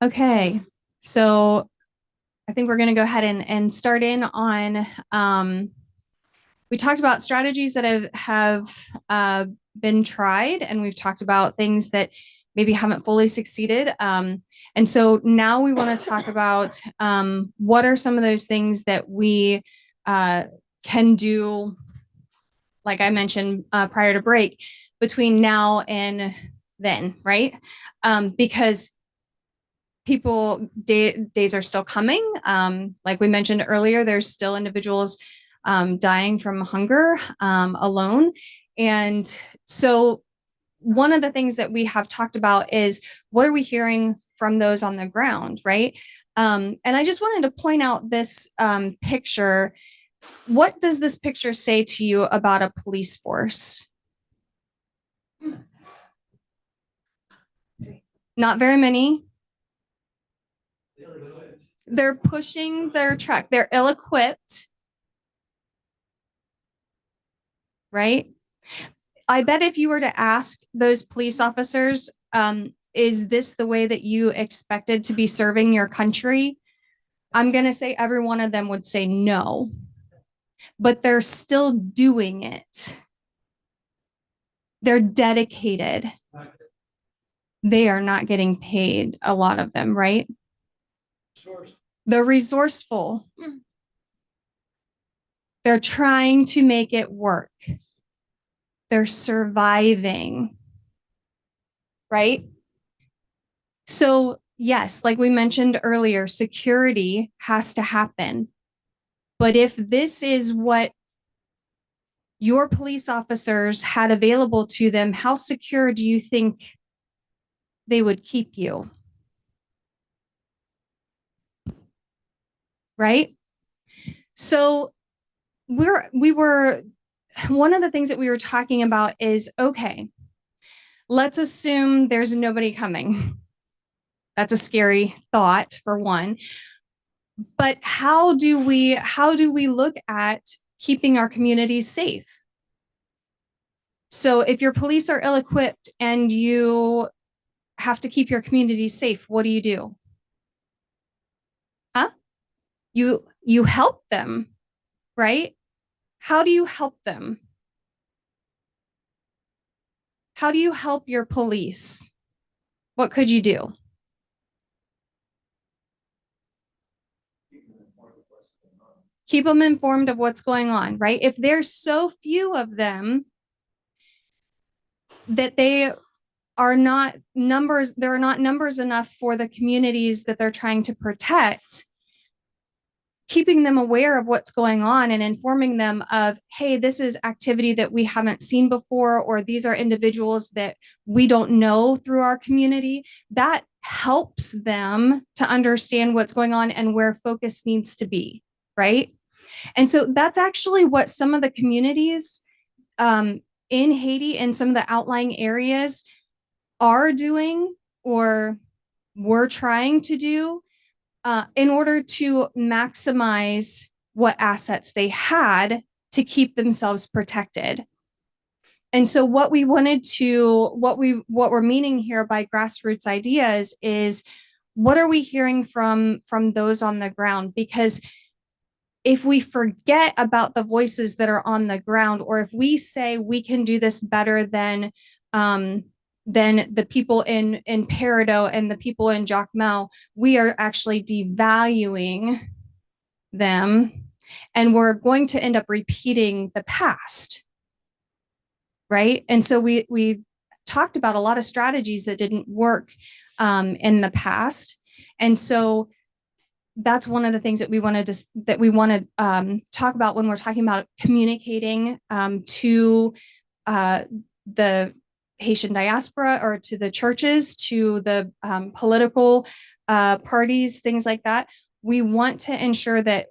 Okay, so I think we're going to go ahead and start in on. We talked about strategies that have been tried, and we've talked about things that maybe haven't fully succeeded. And so now we want to talk about what are some of those things that we can do, like I mentioned prior to break, between now and then, right? Because days are still coming. Like we mentioned earlier, there's still individuals dying from hunger alone. And so one of the things that we have talked about is what are we hearing from those on the ground, right? And I just wanted to point out this picture. What does this picture say to you about a police force? Not very many. They're pushing their truck. They're ill-equipped, right? I bet if you were to ask those police officers, is this the way that you expected to be serving your country? I'm going to say every one of them would say no, but they're still doing it. They're dedicated. They are not getting paid, a lot of them, right? They're resourceful. They're trying to make it work. They're surviving, right? So, yes, like we mentioned earlier, security has to happen. But if this is what your police officers had available to them, how secure do you think they would keep you? Right? So we were one of the things that we were talking about is, okay, let's assume there's nobody coming. That's a scary thought for one. But how do we look at keeping our communities safe? So if your police are ill-equipped and you have to keep your community safe, what do? Huh? You help them, right? How do you help them? How do you help your police? What could you do? Keep them informed of what's going on, right? If there's so few of them that they are not numbers, there are not numbers enough for the communities that they're trying to protect, keeping them aware of what's going on and informing them of, hey, this is activity that we haven't seen before, or these are individuals that we don't know through our community, that helps them to understand what's going on and where focus needs to be, right? And so that's actually what some of the communities in Haiti and some of the outlying areas are doing or were trying to do in order to maximize what assets they had to keep themselves protected. And so what we're meaning here by grassroots ideas is, what are we hearing from those on the ground? Because if we forget about the voices that are on the ground, or if we say we can do this better than the people in Peridot and the people in Jacmel, we are actually devaluing them, and we're going to end up repeating the past, right? And so we talked about a lot of strategies that didn't work in the past, and so that's one of the things that we want to talk about when we're talking about communicating to the Haitian diaspora, or to the churches, to the political parties, things like that. We want to ensure that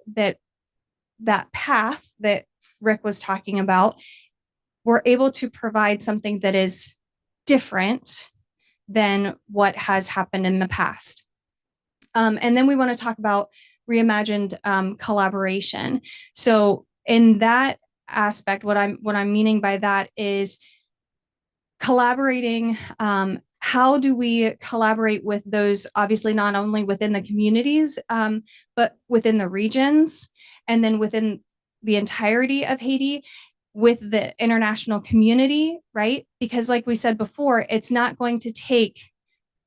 path that Rick was talking about, we're able to provide something that is different than what has happened in the past. And then we want to talk about reimagined collaboration. So in that aspect, what I'm meaning by that is collaborating how do we collaborate with those, obviously not only within the communities, but within the regions, and then within the entirety of Haiti, with the international community, right? Because like we said before, it's not going to take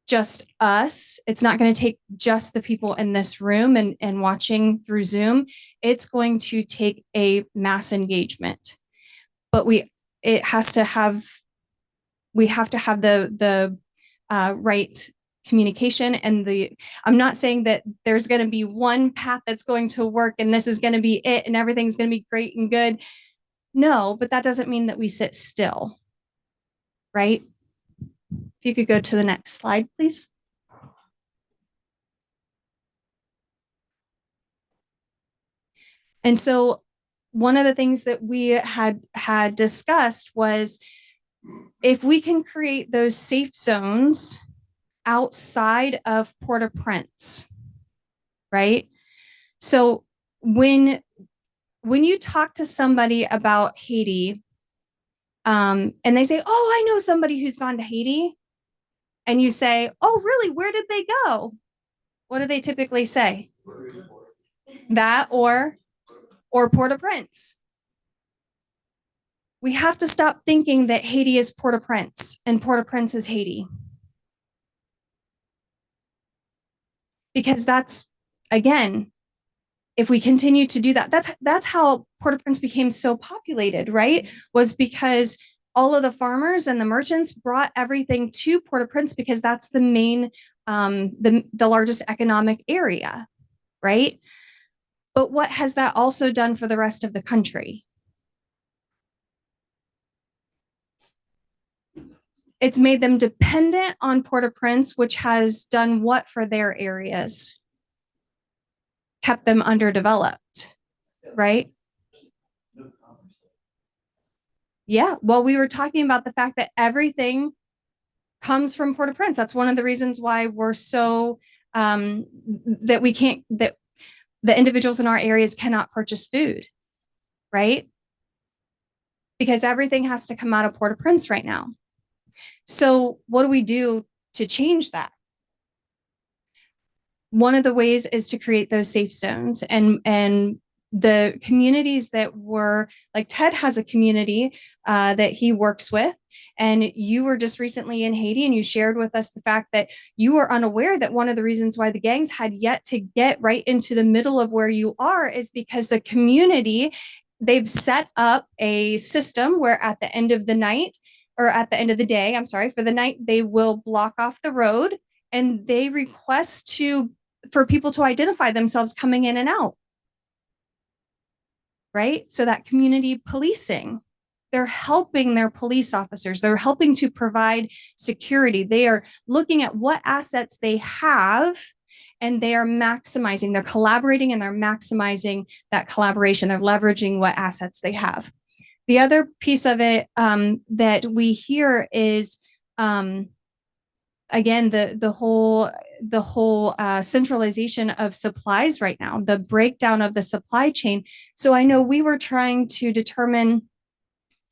just us. It's not going to take just the people in this room and watching through Zoom. It's going to take a mass engagement. But it has to have, we have to have the right communication. And I'm not saying that there's going to be one path that's going to work and this is going to be it and everything's going to be great and good. No, but that doesn't mean that we sit still, right? If you could go to the next slide, please. And so one of the things that we had discussed was, if we can create those safe zones outside of Port-au-Prince, right? So when you talk to somebody about Haiti, and they say, "Oh, I know somebody who's gone to Haiti," and you say, "Oh, really? Where did they go?" What do they typically say? That or Port-au-Prince. We have to stop thinking that Haiti is Port-au-Prince and Port-au-Prince is Haiti. Because that's, again, if we continue to do that, that's how Port-au-Prince became so populated, right? Was because all of the farmers and the merchants brought everything to Port-au-Prince because that's the main, the largest economic area, right? But what has that also done for the rest of the country? It's made them dependent on Port-au-Prince, which has done what for their areas? Kept them underdeveloped, right? Yeah, well, we were talking about the fact that everything comes from Port-au-Prince. That's one of the reasons why we're so that we can't, that the individuals in our areas cannot purchase food, right? Because everything has to come out of Port-au-Prince right now. So what do we do to change that? One of the ways is to create those safe zones, and the communities that were, like Ted has a community that he works with, and you were just recently in Haiti and you shared with us the fact that you were unaware that one of the reasons why the gangs had yet to get right into the middle of where you are is because the community, they've set up a system where at the end of the night, or at the end of the day, I'm sorry, for the night, they will block off the road and they request for people to identify themselves coming in and out, right? So that community policing, they're helping their police officers. They're helping to provide security. They are looking at what assets they have and they are maximizing, they're collaborating and they're maximizing that collaboration. They're leveraging what assets they have. The other piece of it that we hear is, again, the whole centralization of supplies right now, the breakdown of the supply chain. So I know we were trying to determine,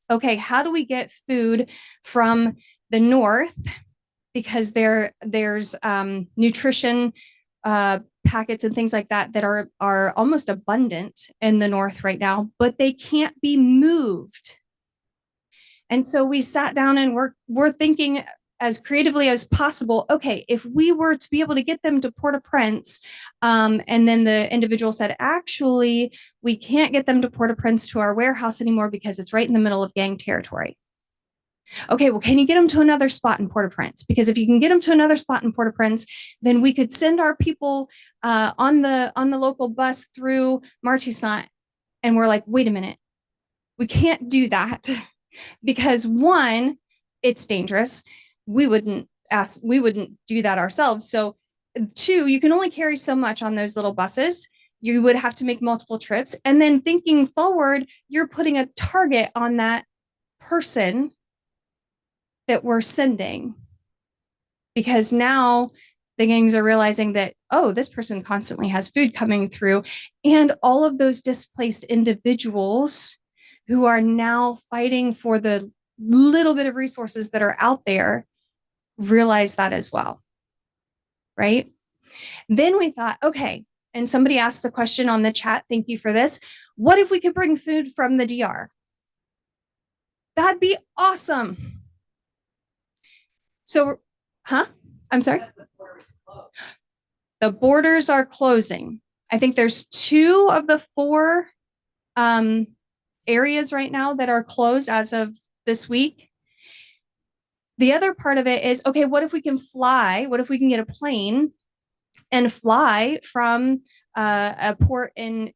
okay, how do we get food from the north? Because there's nutrition packets and things like that that are almost abundant in the north right now, but they can't be moved. And so we sat down and we're thinking as creatively as possible. Okay, if we were to be able to get them to Port-au-Prince, and then the individual said, actually, we can't get them to Port-au-Prince to our warehouse anymore because it's right in the middle of gang territory. Okay, well, can you get them to another spot in Port-au-Prince? Because if you can get them to another spot in Port-au-Prince, then we could send our people on the local bus through Marchissant. And we're like, wait a minute, we can't do that because one, it's dangerous. We wouldn't do that ourselves. So two, you can only carry so much on those little buses. You would have to make multiple trips. And then thinking forward, you're putting a target on that person that we're sending, because now the gangs are realizing that, oh, this person constantly has food coming through, and all of those displaced individuals who are now fighting for the little bit of resources that are out there, realize that as well, right? Then we thought, okay, and somebody asked the question on the chat, thank you for this. What if we could bring food from the DR? That'd be awesome. So, I'm sorry? The borders are closing. I think there's 2 of the 4 areas right now that are closed as of this week. The other part of it is, okay, what if we can fly? What if we can get a plane and fly from a port in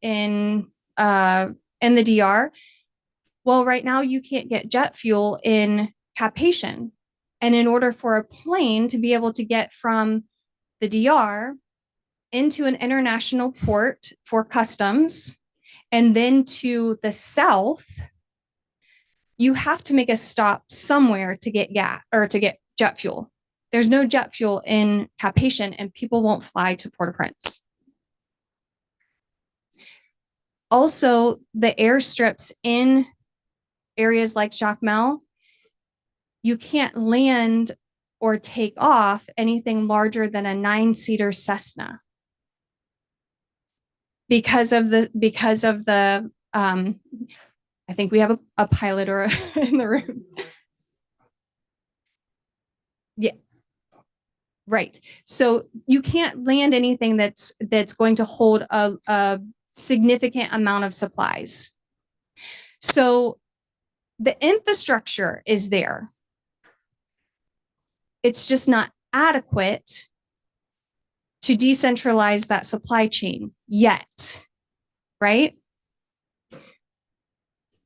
the DR? Well, right now you can't get jet fuel in Cap-Haitien. And in order for a plane to be able to get from the DR into an international port for customs and then to the south, you have to make a stop somewhere to get gas or to get jet fuel. There's no jet fuel in Cap-Haitien, and people won't fly to Port-au-Prince. Also, the airstrips in areas like Jacmel, you can't land or take off anything larger than a 9-seater Cessna because of the I think we have a pilot or in the room. Yeah. Right. So you can't land anything that's going to hold a significant amount of supplies. So the infrastructure is there. It's just not adequate to decentralize that supply chain yet, right?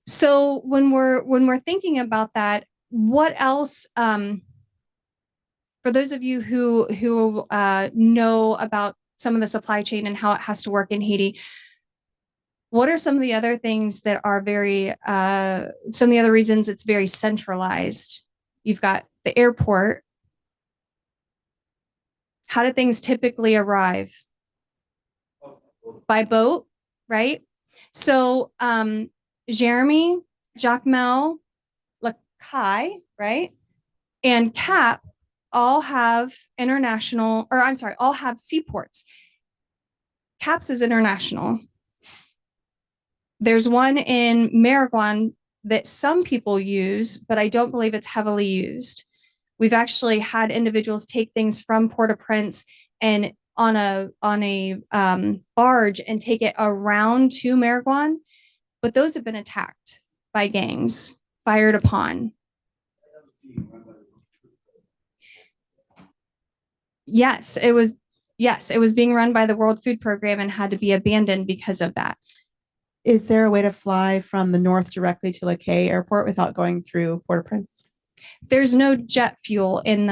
So when we're thinking about that, what else? For those of you who know about some of the supply chain and how it has to work in Haiti, what are some of the other things that are some of the other reasons it's very centralized? You've got the airport. How do things typically arrive? By boat, right? So Jeremy, Jacmel, Lacaille, right? And Cap all have all have seaports. Cap's is international. There's one in Mariguan that some people use, but I don't believe it's heavily used. We've actually had individuals take things from Port-au-Prince and on a barge and take it around to Mariguan, but those have been attacked by gangs, fired upon. Yes, it was being run by the World Food Program and had to be abandoned because of that. Is there a way to fly from the north directly to Lacaille Airport without going through Port-au-Prince? There's no jet fuel in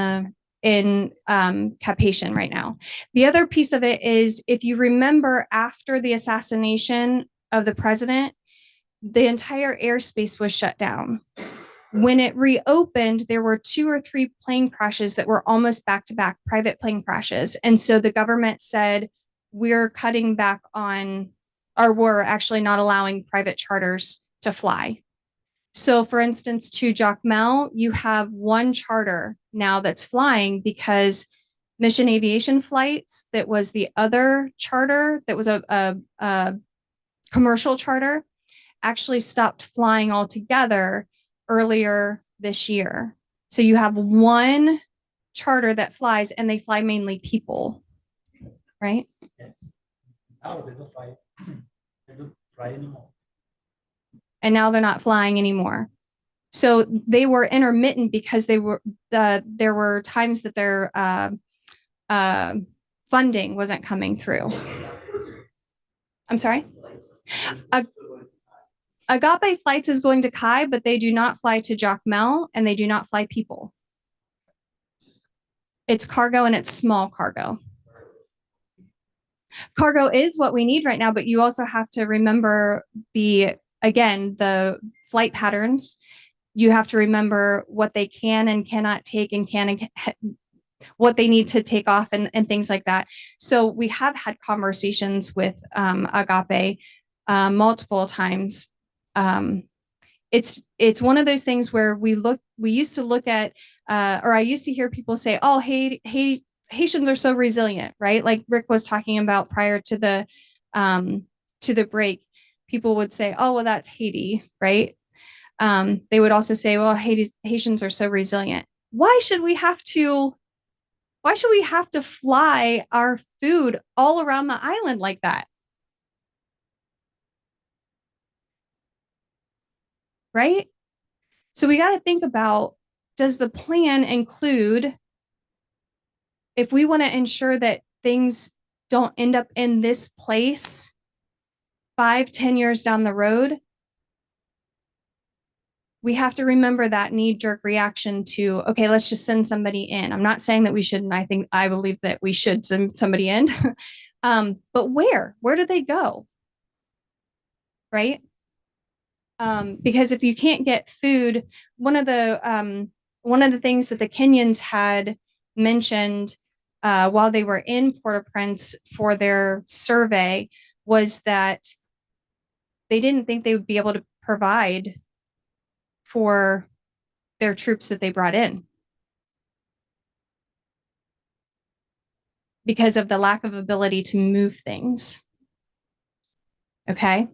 Cap-Haitien right now. The other piece of it is, if you remember, after the assassination of the president, the entire airspace was shut down. When it reopened, there were 2 or 3 plane crashes that were almost back-to-back private plane crashes. And so the government said, we're cutting back on, or we're actually not allowing private charters to fly. So for instance, to Jacmel, you have 1 charter now that's flying because Mission Aviation Flights, that was the other charter, that was a commercial charter, actually stopped flying altogether earlier this year. So you have 1 charter that flies, and they fly mainly people, right? Yes. Now they don't fly. They don't fly anymore. And now they're not flying anymore. So they were intermittent because there were times that their funding wasn't coming through. I'm sorry? Agape Flights is going to Kai, but they do not fly to Jacmel, and they do not fly people. It's cargo, and it's small cargo. Cargo is what we need right now, but you also have to remember the flight patterns. You have to remember what they can and cannot take, and what they need to take off, and things like that. So we have had conversations with Agape multiple times. It's one of those things where we used to look at or I used to hear people say, oh, Haitians are so resilient, right? Like Rick was talking about prior to the break, people would say, oh, well, that's Haiti, right? They would also say, well, Haitians are so resilient. Why should we have to fly our food all around the island like that? Right? So we got to think about, does the plan include, if we want to ensure that things don't end up in this place 5-10 years down the road, we have to remember that knee-jerk reaction to, okay, let's just send somebody in. I'm not saying that we shouldn't. I believe that we should send somebody in. But where do they go? Right? Because if you can't get food, one of the things that the Kenyans had mentioned while they were in Port-au-Prince for their survey was that they didn't think they would be able to provide for their troops that they brought in because of the lack of ability to move things. Okay.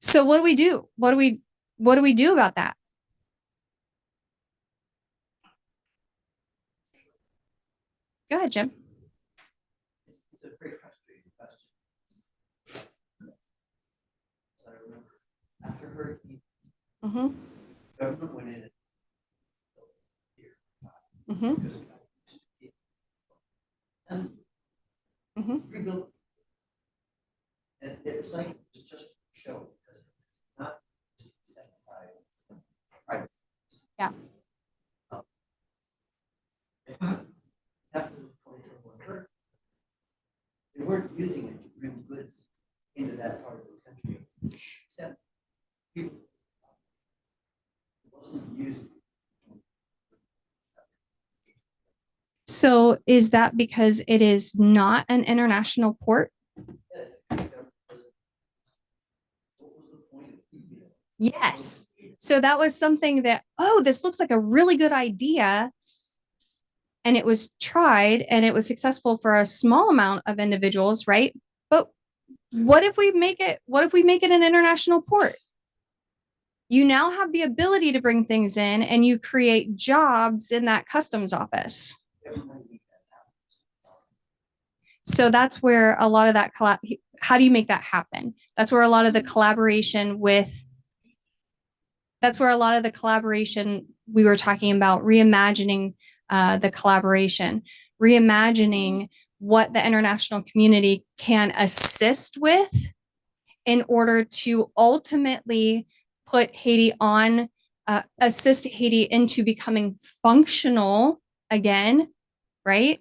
So what do we do? What do we do about that? Go ahead, Jim. It's a very frustrating question. I remember after Hurricane, government went in because and rebuilt. And it was like it was just a show because it's not just set by private. Yeah. After the 2021 hurricane, they weren't using it to bring goods into that part of the country. Except people, it wasn't used. So is that because it is not an international port? Yes. So that was something that, oh, this looks like a really good idea. And it was tried and it was successful for a small amount of individuals, right? But what if we make it an international port? You now have the ability to bring things in and you create jobs in that customs office. So that's where a lot of that, how do you make that happen? That's where a lot of the collaboration we were talking about, reimagining the collaboration, reimagining what the international community can assist with in order to ultimately put Haiti on, assist Haiti into becoming functional again, right?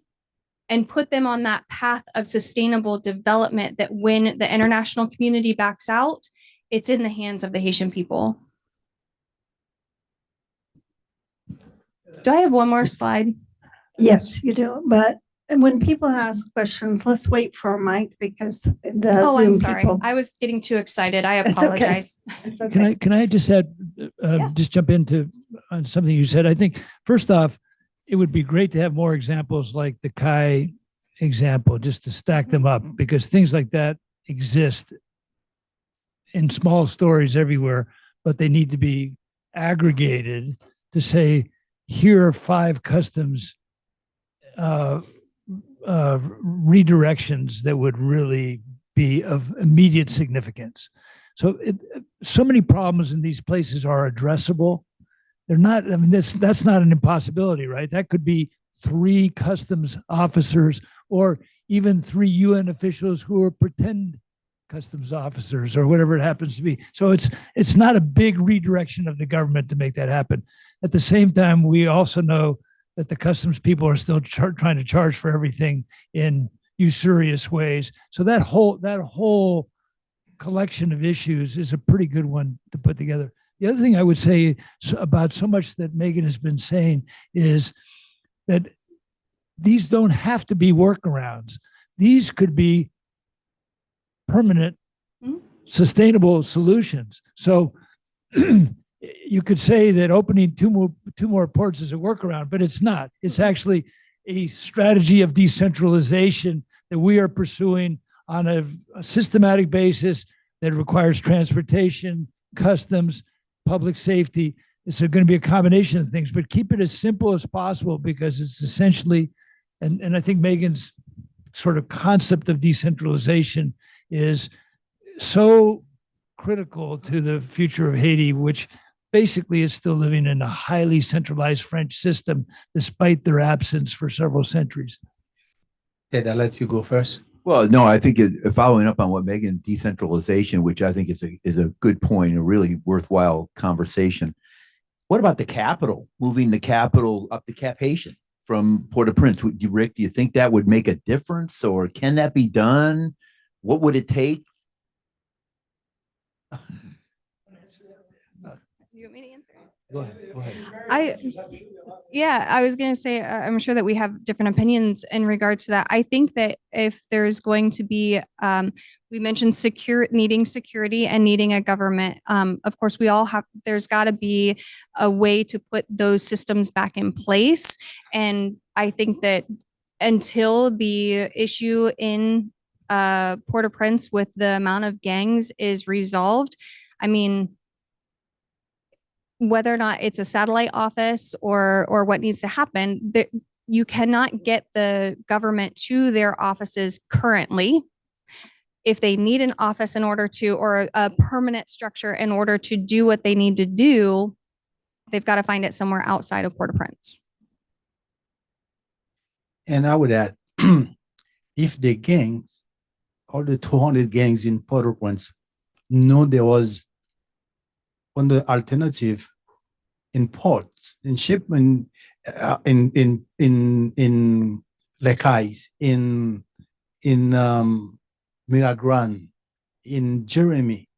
And put them on that path of sustainable development that when the international community backs out, it's in the hands of the Haitian people. Do I have one more slide? Yes, you do. But when people ask questions, let's wait for a mic because the Oh, Zoom I'm sorry. people. I was getting too excited. I It's okay. apologize. It's okay. Can I just add, just jump into on something you said? I think first off, it would be great to have more examples like the Kai example, just to stack them up, because things like that exist in small stories everywhere, but they need to be aggregated to say, here are 5 customs redirections that would really be of immediate significance. So so many problems in these places are addressable. They're not, I mean, that's not an impossibility, right? That could be 3 customs officers or even 3 UN officials who are pretend customs officers or whatever it happens to be. So it's not a big redirection of the government to make that happen. At the same time, we also know that the customs people are still trying to charge for everything in usurious ways. So that whole collection of issues is a pretty good one to put together. The other thing I would say about so much that Megan has been saying is that these don't have to be workarounds. These could be permanent, sustainable solutions. So you could say that opening two more ports is a workaround, but it's not. It's actually a strategy of decentralization that we are pursuing on a systematic basis that requires transportation, customs, public safety. It's going to be a combination of things, but keep it as simple as possible because it's essentially, and I think Megan's sort of concept of decentralization is so critical to the future of Haiti, which basically is still living in a highly centralized French system, despite their absence for several centuries. Ted, I'll let you go first. Well, no, I think following up on what Megan, decentralization, which I think is a good point, a really worthwhile conversation. What about the capital? Moving the capital up to Cap Haitian from Port-au-Prince. Rick, do you think that would make a difference, or can that be done? What would it take? You want me to answer? Go ahead. Go ahead. I was going to say, I'm sure that we have different opinions in regards to that. I think that if there's going to be, we mentioned needing security and needing a government. Of course, there's got to be a way to put those systems back in place. And I think that until the issue in Port-au-Prince with the amount of gangs is resolved, I mean, whether or not it's a satellite office or what needs to happen, that you cannot get the government to their offices currently. If they need an office in order to, or a permanent structure in order to do what they need to do, they've got to find it somewhere outside of Port-au-Prince. And I would add, if the gangs, all the 200 gangs in Port-au-Prince, know there was on the alternative in ports, in shipment, in Lecais, in Miragran, in Jeremy,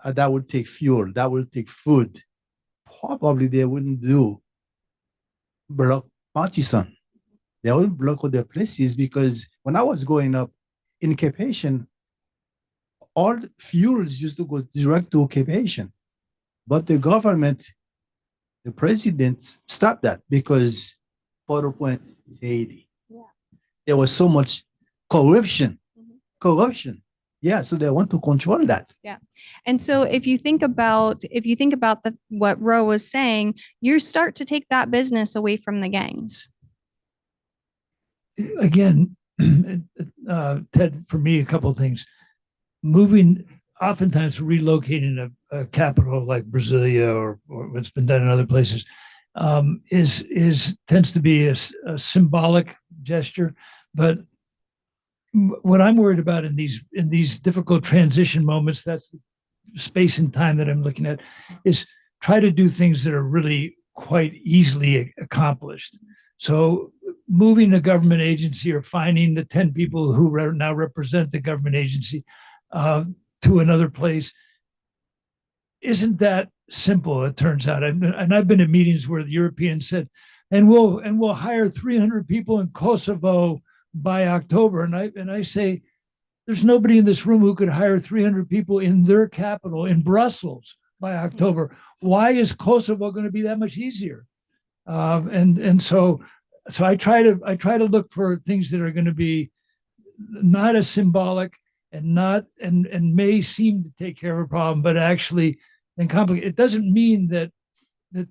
that would take fuel, that would take food. Probably they wouldn't do block partisan. They wouldn't block other places because when I was growing up in Cape Haitian, all fuels used to go direct to Cape Haitian. But the government, the president stopped that because Port-au-Prince is Haiti. Yeah. There was so much corruption. Corruption. Yeah, so they want to control that. Yeah. And so if you think about what Ro was saying, you start to take that business away from the gangs. Again, Ted, for me, a couple of things. Oftentimes relocating a capital like Brasilia or what's been done in other places tends to be a symbolic gesture. But what I'm worried about in these difficult transition moments, that's the space and time that I'm looking at, is try to do things that are really quite easily accomplished. So moving a government agency or finding the 10 people who now represent the government agency to another place isn't that simple, it turns out. And I've been in meetings where the Europeans said, and we'll hire 300 people in Kosovo by October. And I say, there's nobody in this room who could hire 300 people in their capital, in Brussels, by October. Why is Kosovo going to be that much easier? So I try to look for things that are going to be not as symbolic and may seem to take care of a problem, but actually then complicate. It doesn't mean that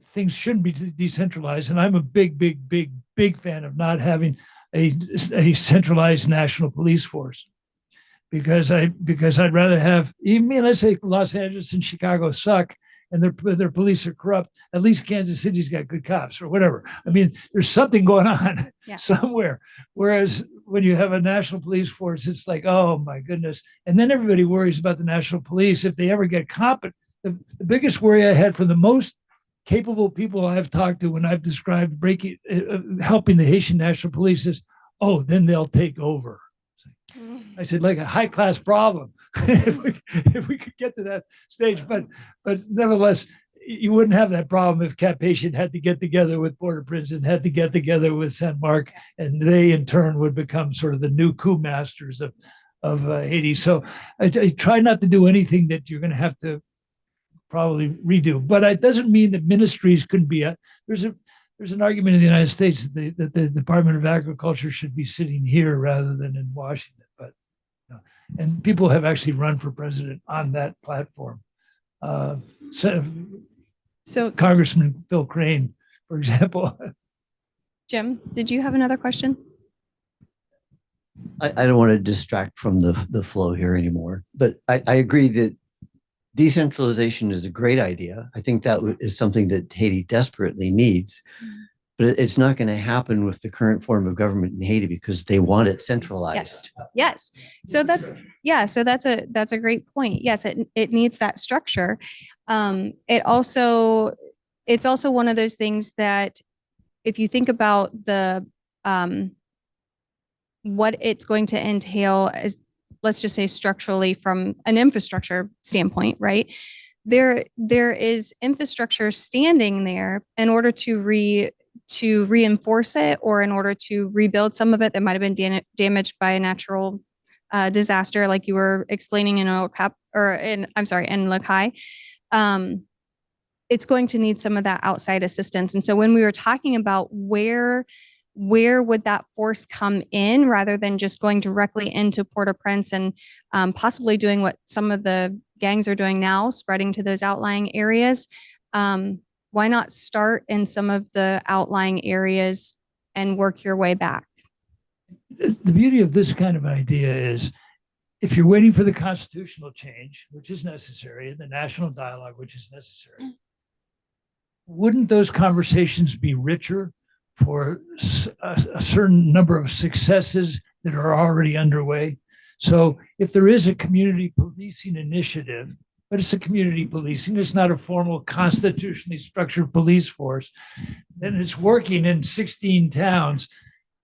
things shouldn't be decentralized. And I'm a big fan of not having a centralized national police force, because I'd rather have, even let's say Los Angeles and Chicago suck and their police are corrupt, at least Kansas City's got good cops or whatever. I mean, there's something going on somewhere. Whereas when you have a national police force, it's like, oh my goodness. And then everybody worries about the national police if they ever get competent. The biggest worry I had from the most capable people I've talked to when I've described helping the Haitian National Police is, oh, then they'll take over. I said, like a high class problem if we could get to that stage, but nevertheless, you wouldn't have that problem if Cap Haitian had to get together with Port-au-Prince and had to get together with Saint Marc, and they in turn would become sort of the new coup masters of Haiti. So I try not to do anything that you're going to have to probably redo. But it doesn't mean that ministries couldn't be there's an argument in the United States that the Department of Agriculture should be sitting here rather than in Washington. But and people have actually run for president on that platform. So Congressman Bill Crane, for example. Jim, did you have another question? I don't want to distract from the flow here anymore, but I agree that decentralization is a great idea. I think that is something that Haiti desperately needs, but it's not going to happen with the current form of government in Haiti because they want it centralized. Yes. So that's a great point. Yes, it needs that structure. It's also one of those things that if you think about the what it's going to entail is, let's just say structurally from an infrastructure standpoint, right? There is infrastructure standing there in order to reinforce it or in order to rebuild some of it that might have been damaged by a natural disaster, like you were explaining in Lakai. It's going to need some of that outside assistance. And so when we were talking about where would that force come in rather than just going directly into Port-au-Prince and possibly doing what some of the gangs are doing now, spreading to those outlying areas. Why not start in some of the outlying areas and work your way back? The beauty of this kind of idea is if you're waiting for the constitutional change, which is necessary, and the national dialogue, which is necessary, wouldn't those conversations be richer for a certain number of successes that are already underway? So if there is a community policing initiative, but it's a community policing, it's not a formal constitutionally structured police force, then it's working in 16 towns.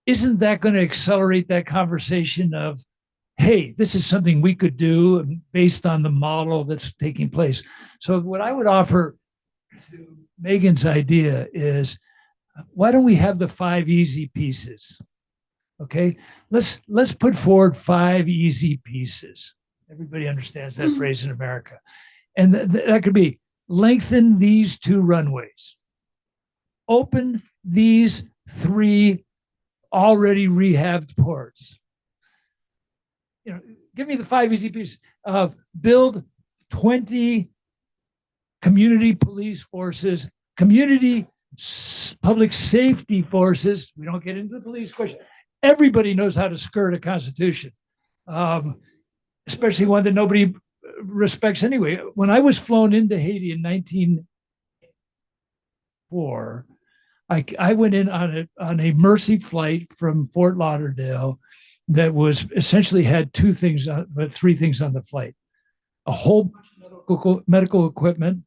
Isn't that going to accelerate that conversation of, hey, this is something we could do based on the model that's taking place? So what I would offer to Megan's idea is, why don't we have the 5 easy pieces? Okay, let's put forward 5 easy pieces. Everybody understands that phrase in America. And that could be lengthen these 2 runways, open these 3 already rehabbed ports. Give me the 5 easy pieces of build 20 community police forces, community public safety forces. We don't get into the police question. Everybody knows how to skirt a constitution, especially one that nobody respects anyway. When I was flown into Haiti in 1904, I went in on a Mercy flight from Fort Lauderdale that was essentially had 3 things on the flight: a whole bunch of medical equipment,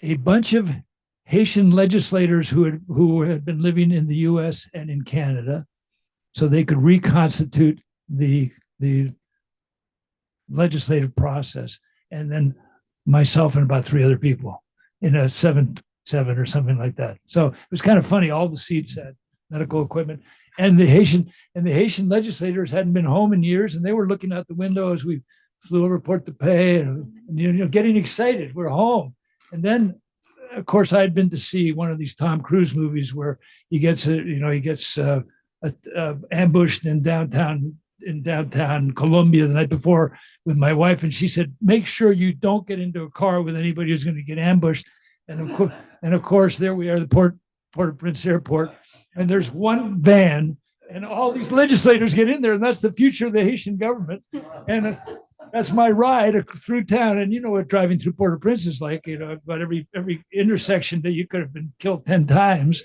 a bunch of Haitian legislators who had been living in the U.S. and in Canada, so they could reconstitute the legislative process, and then myself and about 3 other people in a 7-7 or something like that. So it was kind of funny. All the seats had medical equipment, and the Haitian legislators hadn't been home in years, and they were looking out the window as we flew over Port-de-Paix and getting excited. We're home, and then, of course, I had been to see one of these Tom Cruise movies where he gets ambushed in downtown Colombia the night before with my wife, and she said, "Make sure you don't get into a car with anybody who's going to get ambushed." And of course, there we are, the Port-au-Prince airport, and there's one van, and all these legislators get in there, and that's the future of the Haitian government, and that's my ride through town. And you know what driving through Port-au-Prince is like, about every intersection that you could have been killed 10 times.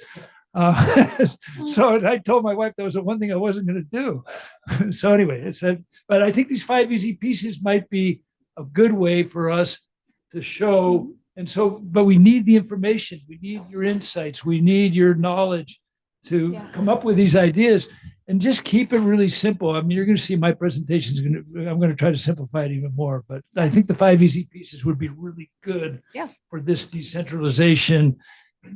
So I told my wife that was the one thing I wasn't going to do. So anyway, but I think these 5 easy pieces might be a good way for us to show. And so, but we need the information. We need your insights. We need your knowledge to come up with these ideas. And just keep it really simple. I mean, you're going to see my presentation I'm going to try to simplify it even more, but I think the 5 easy pieces would be really good for this decentralization.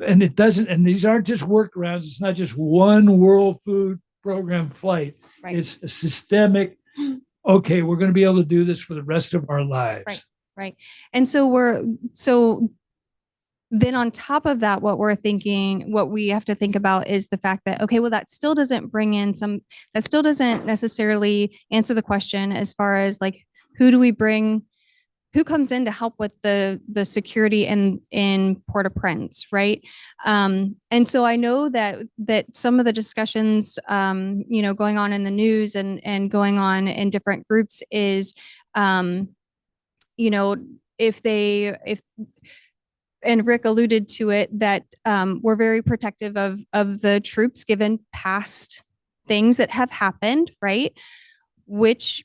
And these aren't just workarounds. It's not just one World Food Program flight. Right. It's a systemic, okay, we're going to be able to do this for the rest of our lives. Right. And so then on top of that, what we have to think about is the fact that, okay, well, that still doesn't that still doesn't necessarily answer the question as far as like, who do we bring, who comes in to help with the security in Port-au-Prince, right? And so I know that some of the discussions, going on in the news and going on in different groups is, if and Rick alluded to it, that we're very protective of the troops given past things that have happened, right? Which,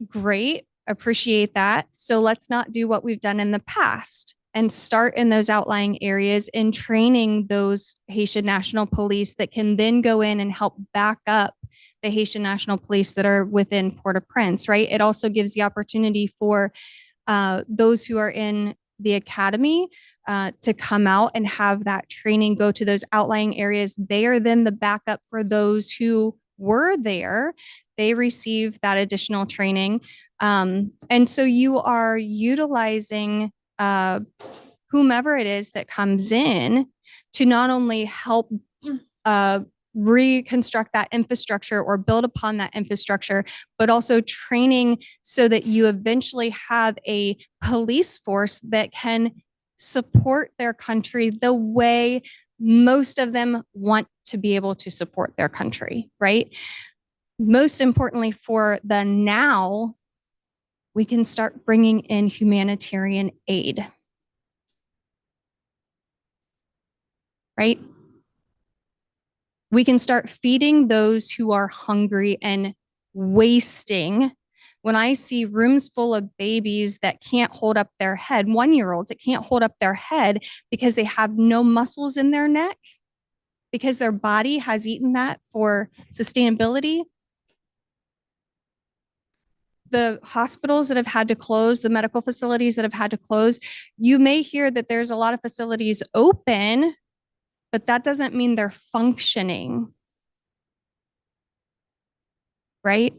great, appreciate that. So let's not do what we've done in the past and start in those outlying areas and training those Haitian National Police that can then go in and help back up the Haitian National Police that are within Port-au-Prince, right? It also gives the opportunity for those who are in the academy to come out and have that training, go to those outlying areas. They are then the backup for those who were there. They receive that additional training. And so you are utilizing whomever it is that comes in to not only help reconstruct that infrastructure or build upon that infrastructure, but also training so that you eventually have a police force that can support their country the way most of them want to be able to support their country, right? Most importantly, for the now, we can start bringing in humanitarian aid, right? We can start feeding those who are hungry and wasting. When I see rooms full of babies that can't hold up their head, 1-year-olds that can't hold up their head because they have no muscles in their neck, because their body has eaten that for sustainability. The hospitals that have had to close, the medical facilities that have had to close, you may hear that there's a lot of facilities open, but that doesn't mean they're functioning, right?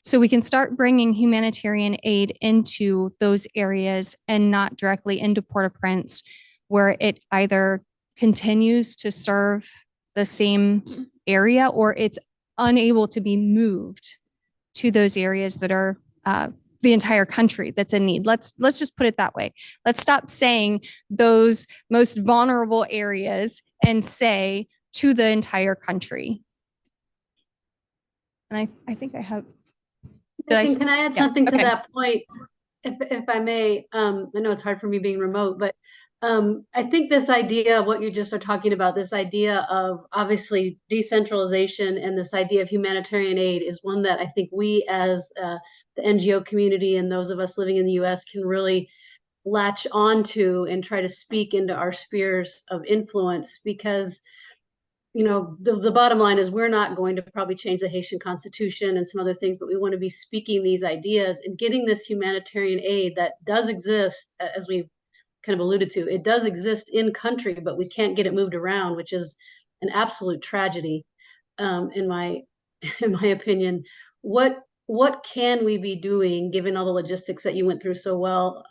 So we can start bringing humanitarian aid into those areas and not directly into Port-au-Prince, where it either continues to serve the same area or it's unable to be moved to those areas that are the entire country that's in need. Let's just put it that way. Let's stop saying those most vulnerable areas and say to the entire country. And I think I have. Can I add something to okay. that point, if I may? I know it's hard for me being remote, but I think this idea of what you just are talking about, this idea of obviously decentralization and this idea of humanitarian aid is one that I think we as the NGO community and those of us living in the US can really latch onto and try to speak into our spheres of influence, because the bottom line is we're not going to probably change the Haitian Constitution and some other things, but we want to be speaking these ideas and getting this humanitarian aid that does exist, as we've kind of alluded to. It does exist in country, but we can't get it moved around, which is an absolute tragedy, in my opinion. What can we be doing, given all the logistics that you went through so well,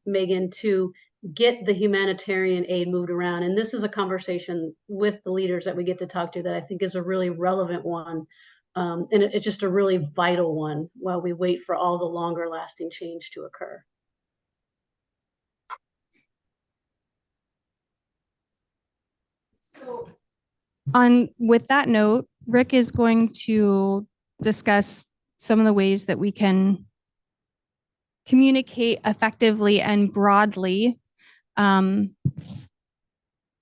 Megan, to get the humanitarian aid moved around? And this is a conversation with the leaders that we get to talk to that I think is a really relevant one. And it's just a really vital one while we wait for all the longer lasting change to occur. So with that note, Rick is going to discuss some of the ways that we can communicate effectively and broadly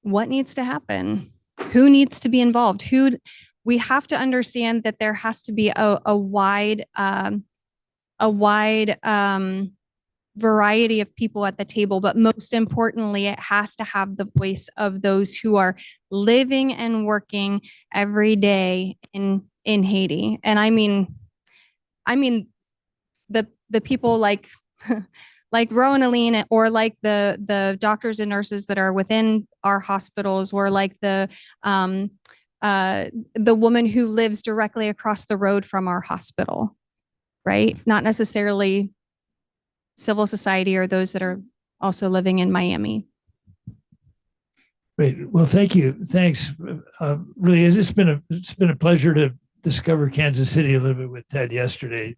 what needs to happen, who needs to be involved, we have to understand that there has to be a wide variety of people at the table, but most importantly, it has to have the voice of those who are living and working every day in Haiti. And I mean the people like like Rowan Aline, or like the doctors and nurses that are within our hospitals, or like the woman who lives directly across the road from our hospital, right? Not necessarily civil society or those that are also living in Miami. Great. Well, thank you. Thanks. Really, it's been a pleasure to discover Kansas City a little bit with Ted yesterday.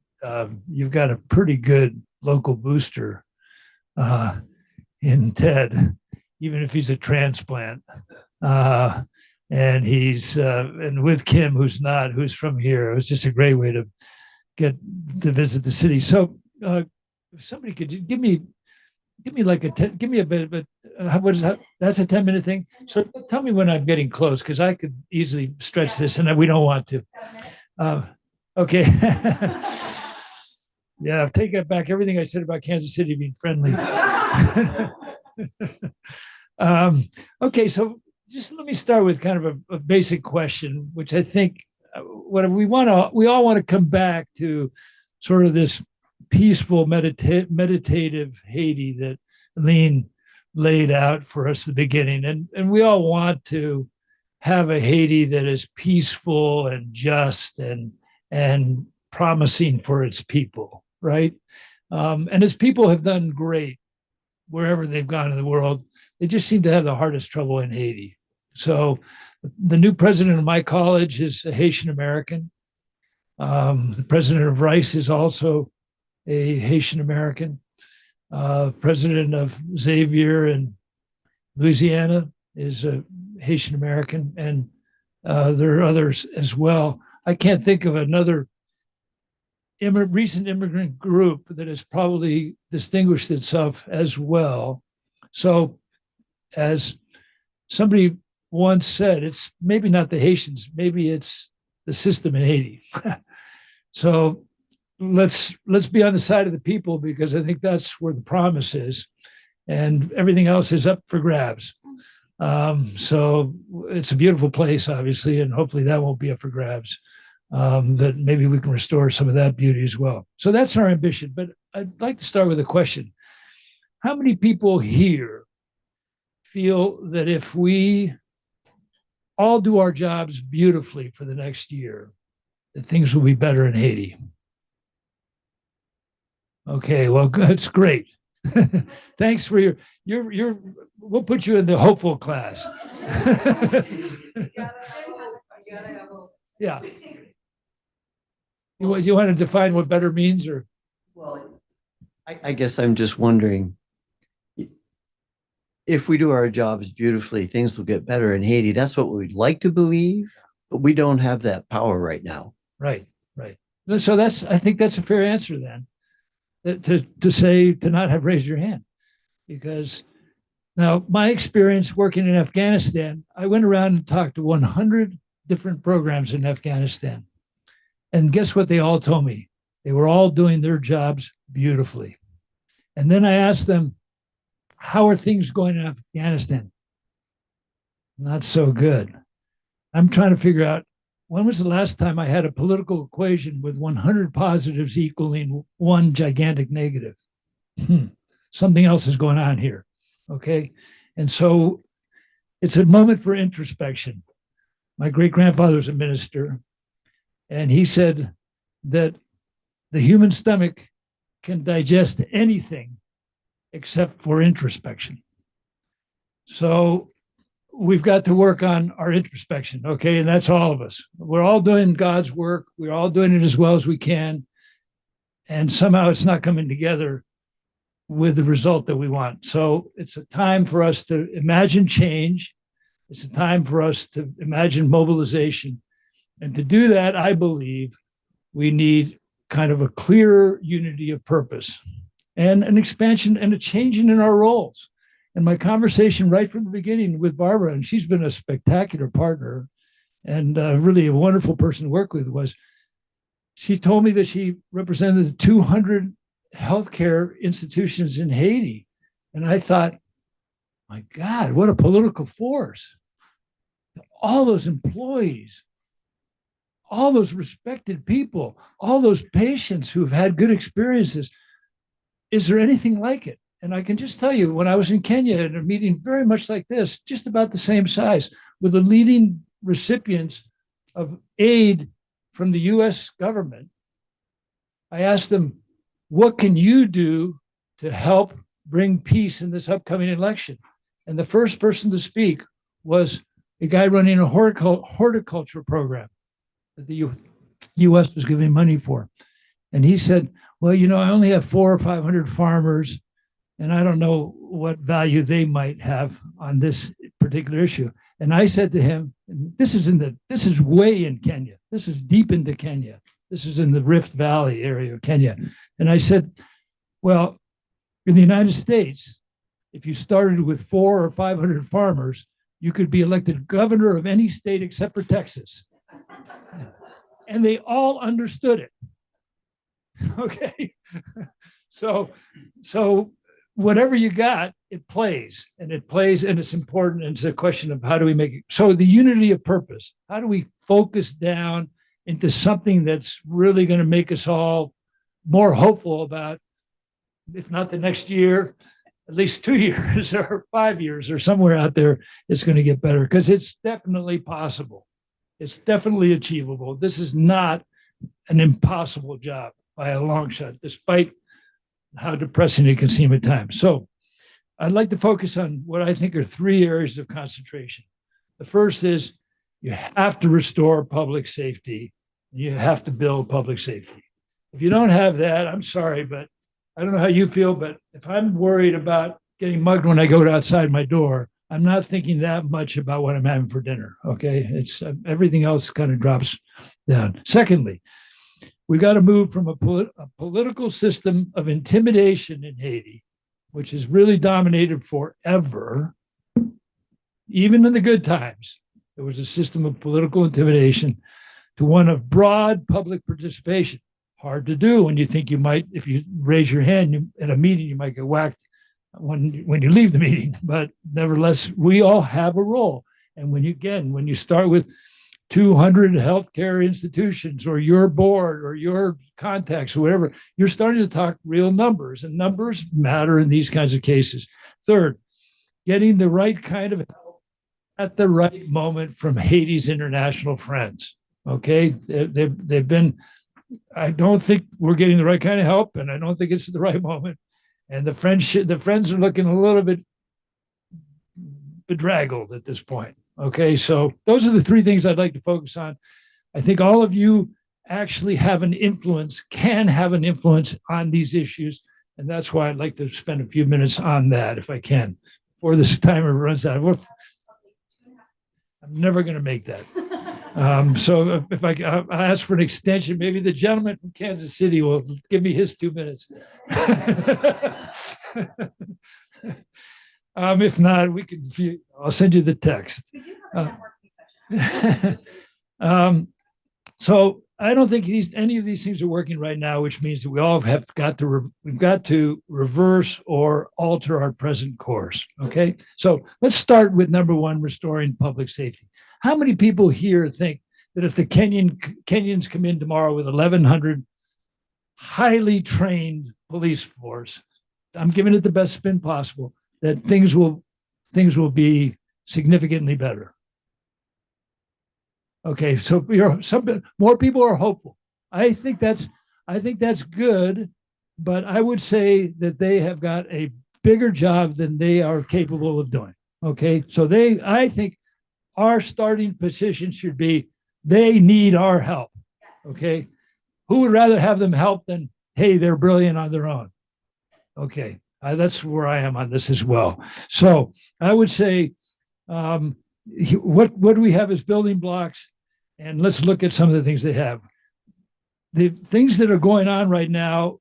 You've got a pretty good local booster in Ted, even if he's a transplant. And he's and with Kim, who's from here. It was just a great way to get to visit the city. So, if somebody could give me like give me a bit, but what is that? That's a 10-minute thing. So tell me when I'm getting close, because I could easily stretch this, and we don't want to. Okay. Yeah, I've taken back everything I said about Kansas City being friendly. Okay, so just let me start with kind of a basic question, which I think what we all want to come back to, sort of this peaceful, meditative Haiti that Lean laid out for us at the beginning. And we all want to have a Haiti that is peaceful and just and promising for its people, right? And its people have done great wherever they've gone in the world. They just seem to have the hardest trouble in Haiti. So the new president of my college is a Haitian American. The president of Rice is also a Haitian American. President of Xavier in Louisiana is a Haitian American, and there are others as well. I can't think of another recent immigrant group that has probably distinguished itself as well. So, as somebody once said, it's maybe not the Haitians, maybe it's the system in Haiti. So let's be on the side of the people, because I think that's where the promise is, and everything else is up for grabs. So it's a beautiful place, obviously, and hopefully that won't be up for grabs. That maybe we can restore some of that beauty as well. So that's our ambition. But I'd like to start with a question. How many people here feel that if we all do our jobs beautifully for the next year, that things will be better in Haiti? Okay, well, that's great. Thanks for your we'll put you in the hopeful class. Yeah. You want to define what better means, or? Well, I guess I'm just wondering, if we do our jobs beautifully, things will get better in Haiti. That's what we'd like to believe, but we don't have that power right now. Right. So I think that's a fair answer then. To not have raised your hand, because now my experience working in Afghanistan, I went around and talked to 100 different programs in Afghanistan. And guess what they all told me? They were all doing their jobs beautifully. And then I asked them, how are things going in Afghanistan? Not so good. I'm trying to figure out, when was the last time I had a political equation with 100 positives equaling one gigantic negative? Something else is going on here. Okay. And so it's a moment for introspection. My great grandfather's a minister, and he said that the human stomach can digest anything except for introspection. So we've got to work on our introspection, okay? And that's all of us. We're all doing God's work. We're all doing it as well as we can. And somehow it's not coming together with the result that we want. So it's a time for us to imagine change. It's a time for us to imagine mobilization. And to do that, I believe we need kind of a clearer unity of purpose and an expansion and a changing in our roles. And my conversation right from the beginning with Barbara, and she's been a spectacular partner and really a wonderful person to work with, was she told me that she represented 200 healthcare institutions in Haiti. And I thought, my God, what a political force. All those employees, all those respected people, all those patients who've had good experiences. Is there anything like it? And I can just tell you, when I was in Kenya at a meeting very much like this, just about the same size, with the leading recipients of aid from the US government, I asked them, what can you do to help bring peace in this upcoming election. And the first person to speak was a guy running a horticulture program that the U.S. was giving money for. And he said, well, I only have 400 or 500 farmers, and I don't know what value they might have on this particular issue. And I said to him, this is way in Kenya. This is deep into Kenya. This is in the Rift Valley area of Kenya. And I said, well, in the United States, if you started with 400 or 500 farmers, you could be elected governor of any state except for Texas. And they all understood it. Okay. So whatever you got, it plays and it's important. And it's a question of how do we make it? So the unity of purpose, how do we focus down into something that's really going to make us all more hopeful about, if not the next year, at least 2 years or 5 years or somewhere out there, it's going to get better, because it's definitely possible. It's definitely achievable. This is not an impossible job by a long shot, despite how depressing it can seem at times. So I'd like to focus on what I think are 3 areas of concentration. The first is you have to restore public safety. You have to build public safety. If you don't have that, I'm sorry, but I don't know how you feel, but if I'm worried about getting mugged when I go outside my door, I'm not thinking that much about what I'm having for dinner. Okay. It's everything else kind of drops down. Secondly, we got to move from a political system of intimidation in Haiti, which has really dominated forever. Even in the good times, there was a system of political intimidation, to one of broad public participation. Hard to do when you think you might, if you raise your hand at a meeting, you might get whacked when you leave the meeting. But nevertheless, we all have a role. And when you start with 200 healthcare institutions or your board or your contacts or whatever, you're starting to talk real numbers, and numbers matter in these kinds of cases. Third, getting the right kind of help at the right moment from Haiti's international friends. Okay, they've been, I don't think we're getting the right kind of help, and I don't think it's the right moment. And the friends are looking a little bit bedraggled at this point. Okay, so those are the 3 things I'd like to focus on. I think all of you actually have an influence, can have an influence on these issues. And that's why I'd like to spend a few minutes on that, if I can, before this timer runs out. I'm never going to make that. So if I'll ask for an extension, maybe the gentleman from Kansas City will give me his 2 minutes. If not, I'll send you the text. So I don't think any of these things are working right now, which means that we all have we've got to reverse or alter our present course. Okay, so let's start with number 1, restoring public safety. How many people here think that if the Kenyans come in tomorrow with 1,100 highly trained police force, I'm giving it the best spin possible, that things will be significantly better? Okay, so more people are hopeful. I think that's good, but I would say that they have got a bigger job than they are capable of doing. Okay, so I think our starting position should be, they need our help. Okay, who would rather have them help than, hey, they're brilliant on their own? Okay, that's where I am on this as well. So I would say, what do we have as building blocks? And let's look at some of the things they have. The things that are going on right now,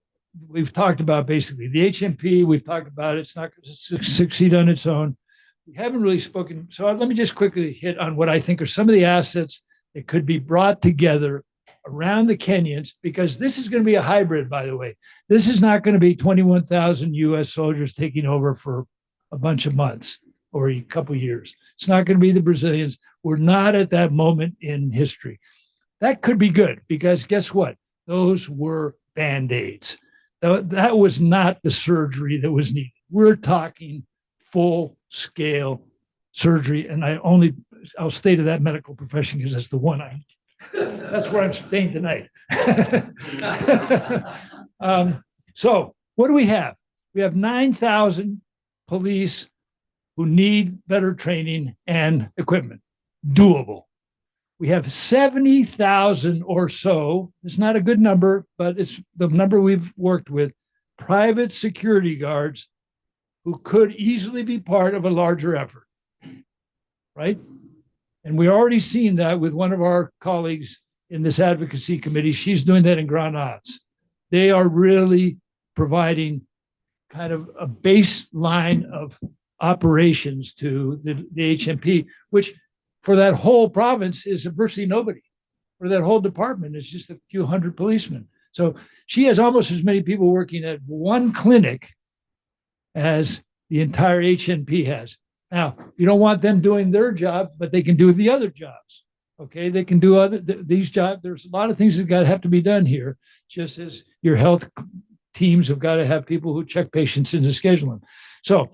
we've talked about basically. The HMP, we've talked about it. It's not going to succeed on its own. We haven't really spoken. So let me just quickly hit on what I think are some of the assets that could be brought together around the Kenyans, because this is going to be a hybrid, by the way. This is not going to be 21,000 U.S. soldiers taking over for a bunch of months or a couple of years. It's not going to be the Brazilians. We're not at that moment in history. That could be good, because guess what? Those were Band-Aids. That was not the surgery that was needed. We're talking full-scale surgery, and I'll stay to that medical profession because that's the one that's where I'm staying tonight. So what do we have? We have 9,000 police who need better training and equipment. Doable. We have 70,000 or so. It's not a good number, but it's the number we've worked with. Private security guards who could easily be part of a larger effort, right? And we're already seeing that with one of our colleagues in this advocacy committee. She's doing that in Grand Anse. They are really providing kind of a baseline of operations to the HMP, which for that whole province is virtually nobody. For that whole department is just a few hundred policemen. So she has almost as many people working at one clinic as the entire HNP has. Now, you don't want them doing their job, but they can do the other jobs. Okay, they can do these jobs. There's a lot of things that have to be done here, just as your health teams have got to have people who check patients into scheduling. So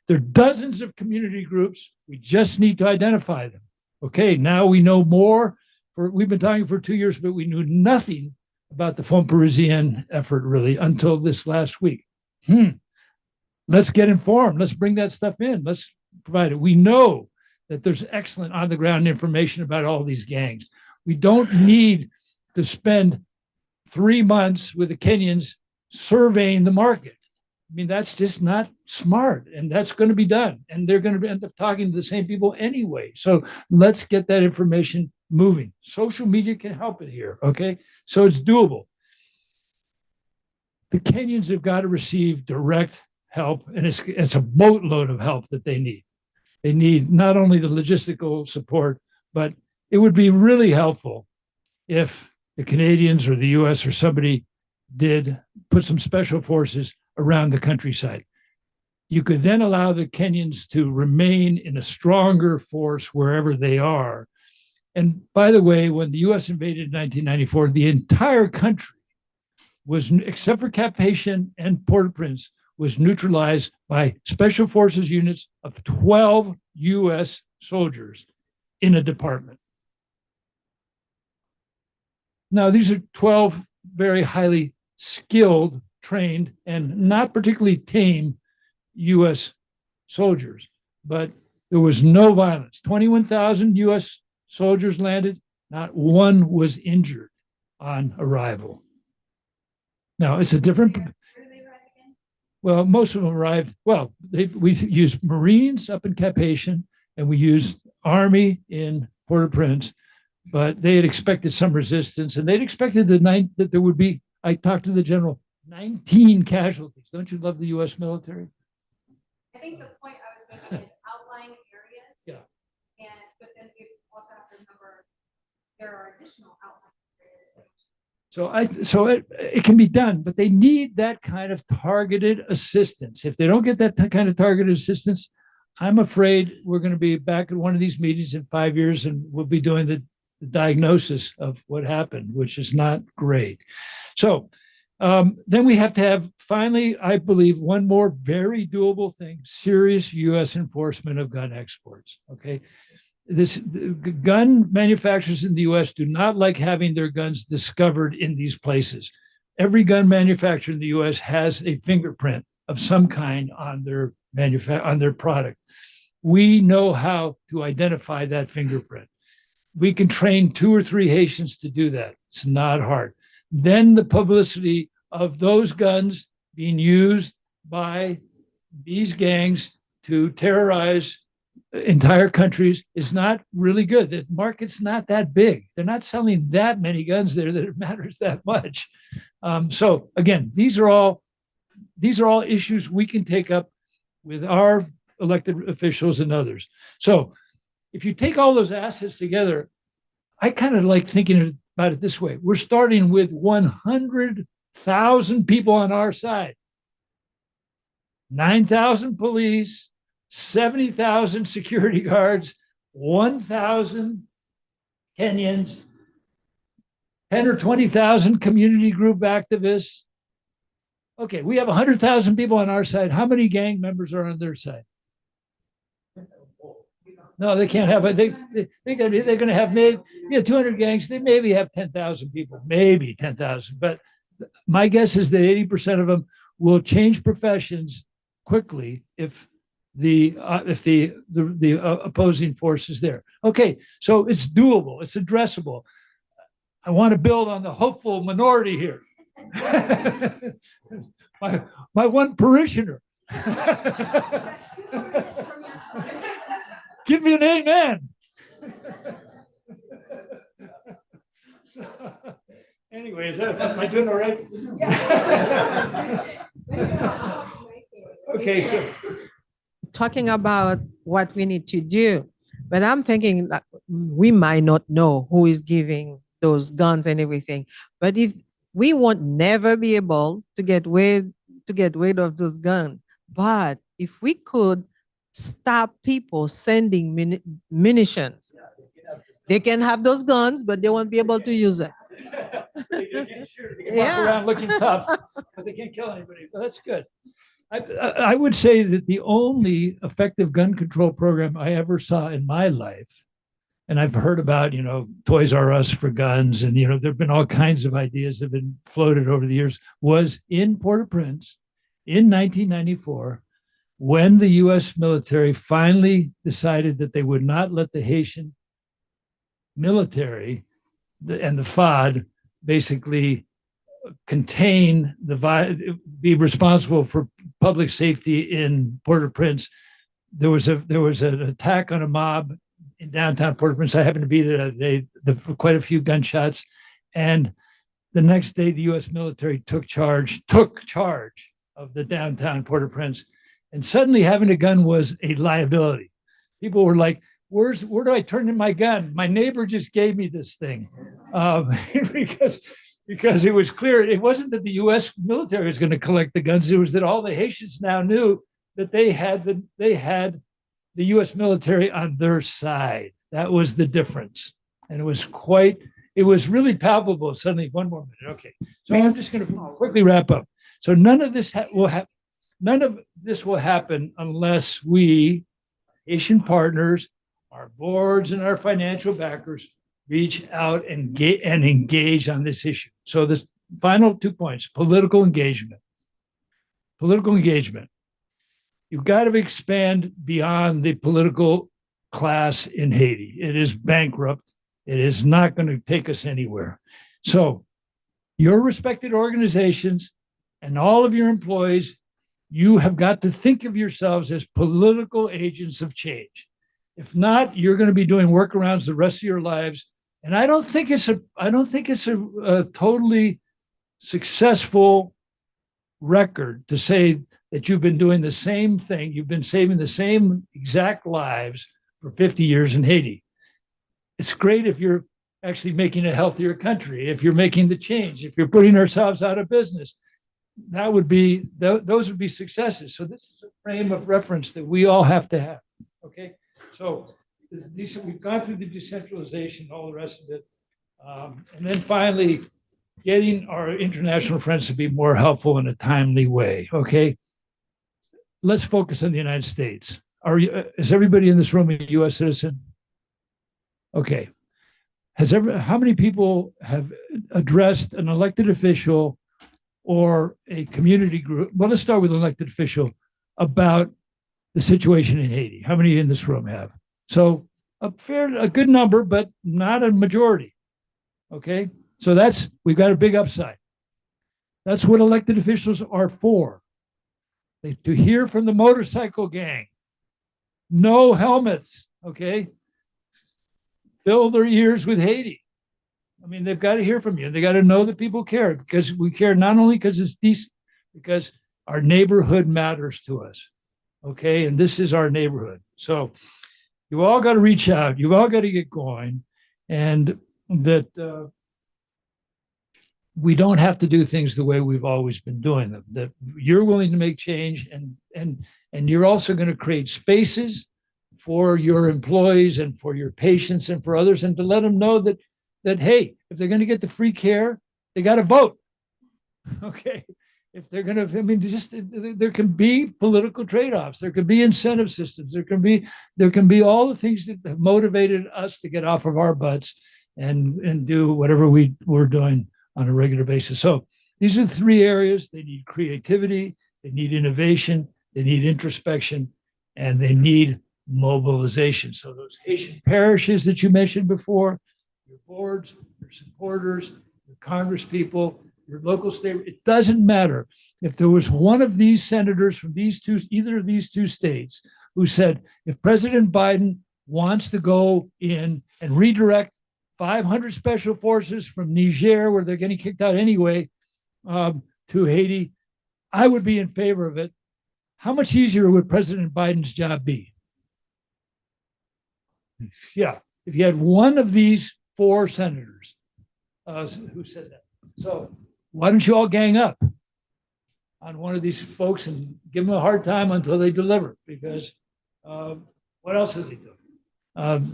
there are dozens of community groups. We just need to identify them. Okay, now we know more. We've been talking for 2 years, but we knew nothing about the Fonds Parisien effort really until this last week. Let's get informed. Let's bring that stuff in. Let's provide it. We know that there's excellent on the ground information about all these gangs. We don't need to spend 3 months with the Kenyans surveying the market. I mean, that's just not smart, and that's going to be done. And they're going to end up talking to the same people anyway. So let's get that information moving. Social media can help it here, okay? So it's doable. The Kenyans have got to receive direct help, and it's a boatload of help that they need. They need not only the logistical support, but it would be really helpful if the Canadians or the US or somebody did put some special forces around the countryside. You could then allow the Kenyans to remain in a stronger force wherever they are. And by the way, when the US invaded in 1994, the entire country was, except for Cap-Haïtien and Port-au-Prince, was neutralized by special forces units of 12 US soldiers in a department. Now, these are 12 very highly skilled, trained, and not particularly tame US soldiers, but there was no violence. 21,000 US soldiers landed, not one was injured on arrival. Now, it's a different. Well, most of them arrived. Well, we used Marines up in Cap-Haïtien, and we used Army in Port-au-Prince, but they had expected some resistance, and they'd expected that there would be. I talked to the general, 19 casualties. Don't you love the U.S. military? I think the point I was making is outlying areas. Yeah. But then we also have to remember there are additional outlying areas. So it can be done, but they need that kind of targeted assistance. If they don't get that kind of targeted assistance, I'm afraid we're going to be back at one of these meetings in 5 years, and we'll be doing the diagnosis of what happened, which is not great. So then we have to have, finally, I believe, one more very doable thing: serious U.S. enforcement of gun exports. Okay. Gun manufacturers in the U.S. do not like having their guns discovered in these places. Every gun manufacturer in the U.S. has a fingerprint of some kind on their product. We know how to identify that fingerprint. We can train 2 or 3 Haitians to do that. It's not hard. Then the publicity of those guns being used by these gangs to terrorize entire countries is not really good. The market's not that big. They're not selling that many guns there that it matters that much. So again, these are all issues we can take up with our elected officials and others. So if you take all those assets together, I kind of like thinking about it this way. We're starting with 100,000 people on our side, 9,000 police, 70,000 security guards, 1,000 Kenyans, 10 or 20,000 community group activists. Okay, we have 100,000 people on our side. How many gang members are on their side? No, they can't have it. They're going to have maybe 200 gangs. They maybe have 10,000 people, maybe 10,000. But my guess is that 80% of them will change professions quickly if the opposing force is there. Okay, so it's doable, it's addressable. I want to build on the hopeful minority here. my one parishioner. Give me an amen. Anyway, am I doing all right? Okay, so talking about what we need to do, but I'm thinking that we might not know who is giving those guns and everything. But if we won't never be able to get rid of those guns, but if we could stop people sending munitions, they can have those guns, but they won't be able to use it. They walk around looking tough, but they can't kill anybody. Well, that's good. I would say that the only effective gun control program I ever saw in my life, and I've heard about, Toys R Us for guns, and, there have been all kinds of ideas that have been floated over the years, was in Port-au-Prince in 1994, when the U.S. military finally decided that they would not let the Haitian military and the FAD basically contain be responsible for public safety in Port-au-Prince. There was an attack on a mob in downtown Port-au-Prince. I happened to be there that day. Quite a few gunshots, and the next day the U.S. military took charge of the downtown Port-au-Prince, and suddenly having a gun was a liability. People were like, where do I turn in my gun? My neighbor just gave me this thing, because it was clear it wasn't that the U.S. military was going to collect the guns. It was that all the Haitians now knew that they had the U.S. military on their side. That was the difference, and it was really palpable. Suddenly, one more minute. Okay, so I'm just going to quickly wrap up. So none of this will happen unless we, Haitian partners, our boards and our financial backers, reach out and engage on this issue. So the final 2 points: political engagement. Political engagement. You've got to expand beyond the political class in Haiti. It is bankrupt. It is not going to take us anywhere. So your respected organizations and all of your employees, you have got to think of yourselves as political agents of change. If not, you're going to be doing workarounds the rest of your lives. And I don't think it's a totally successful record to say that you've been doing the same thing. You've been saving the same exact lives for 50 years in Haiti. It's great if you're actually making a healthier country, if you're making the change, if you're putting ourselves out of business. Those would be successes. So this is a frame of reference that we all have to have. Okay, so we've gone through the decentralization, all the rest of it, and then finally getting our international friends to be more helpful in a timely way. Okay, let's focus on the United States. Is everybody in this room a U.S. citizen? Okay. How many people have addressed an elected official or a community group? Well, let's start with an elected official about the situation in Haiti. How many in this room have? So a good number, but not a majority. Okay, so we've got a big upside. That's what elected officials are for. To hear from the motorcycle gang. No helmets. Okay, fill their ears with Haiti. I mean, they've got to hear from you. They got to know that people care, because we care not only because it's decent, because our neighborhood matters to us. Okay, and this is our neighborhood. So you all got to reach out. You all got to get going, and that we don't have to do things the way we've always been doing them. That you're willing to make change, and you're also going to create spaces for your employees and for your patients and for others, and to let them know that hey, if they're going to get the free care, they got to vote. Okay, if they're going to, I mean, there can be political trade-offs. There can be incentive systems. There can be all the things that have motivated us to get off of our butts and do whatever we're doing on a regular basis. So These are the three areas. They need creativity, they need innovation, they need introspection, and they need mobilization. So those Haitian parishes that you mentioned before, your boards, your supporters, your Congress people, your local state, it doesn't matter. If there was one of these senators from either of these two states who said, if President Biden wants to go in and redirect 500 special forces from Niger, where they're getting kicked out anyway, to Haiti, I would be in favor of it. How much easier would President Biden's job be? Yeah, if you had one of these four senators who said that. So why don't you all gang up on one of these folks and give them a hard time until they deliver? Because what else do they do?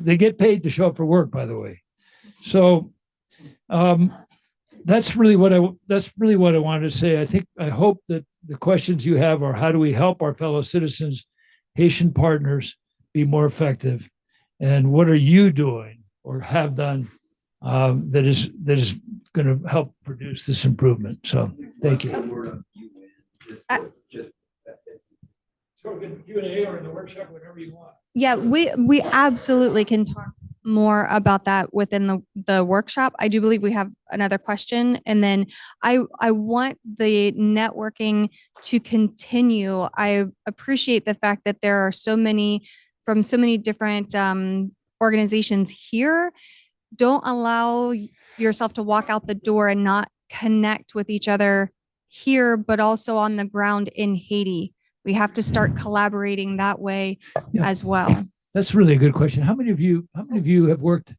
They get paid to show up for work, by the way. So that's really what I wanted to say. I hope that the questions you have are, how do we help our fellow citizens, Haitian partners, be more effective, and what are you doing or have done that is going to help produce this improvement? So thank you. So we can Q&A or in the workshop, whatever you want. Yeah, we absolutely can talk more about that within the workshop. I do believe we have another question, and then I want the networking to continue. I appreciate the fact that there are so many from so many different organizations here. Don't allow yourself to walk out the door and not connect with each other here, but also on the ground in Haiti. We have to start collaborating that way as well. That's really a good question. How many of you have worked?